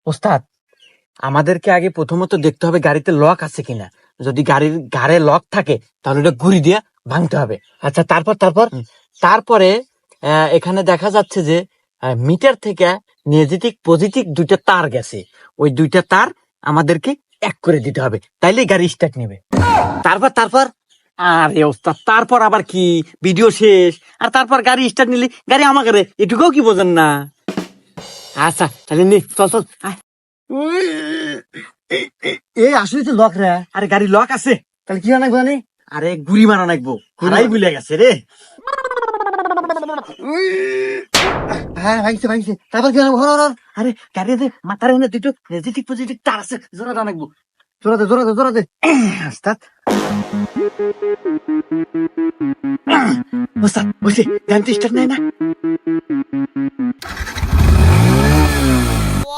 ওস্তাদ, আমাদেরকে আগে প্রথমত দেখতে হবে গাড়িতে লক আছে কিনা। যদি গাড়ির ঘাড়ে লক থাকে তাহলে ওটা গুড়ি দিয়ে ভাঙতে হবে। আচ্ছা, তারপর তারপর তারপরে এখানে দেখা যাচ্ছে যে মিটার থেকে নেগেটিভ পজিটিভ দুইটা তার গেছে, ওই দুইটা তার আমাদেরকে এক করে দিতে হবে, তাইলে গাড়ি স্টার্ট নেবে। তারপর তারপর আরে ওস্তাদ, তারপর আবার কি, ভিডিও শেষ আর তারপর গাড়ি স্টার্ট নিলে গাড়ি আমাকে রে, এটুকুও কি বোঝেন না? আচ্ছা তাহলে নে, চল চল আয়। এই আসলে তো লক রে। আরে গাড়ি লক আছে, তাহলে কি অনেক জানি? আরে গুড়ি মারা নাকবো, হারাই ভুলে গেছে রে। হ্যাঁ, ভাঙছে ভাঙছে। তারপর কি অনেক হর হর। আরে গাড়িতে মাথার এনে দুটো নেগেটিভ পজিটিভ তার আছে, জোরে টানাকবো। জোরাতে জোরাতে জোরাতে। ওস্তাদ, ওস্তাদ বসে গান তো স্টার্ট নেয় না।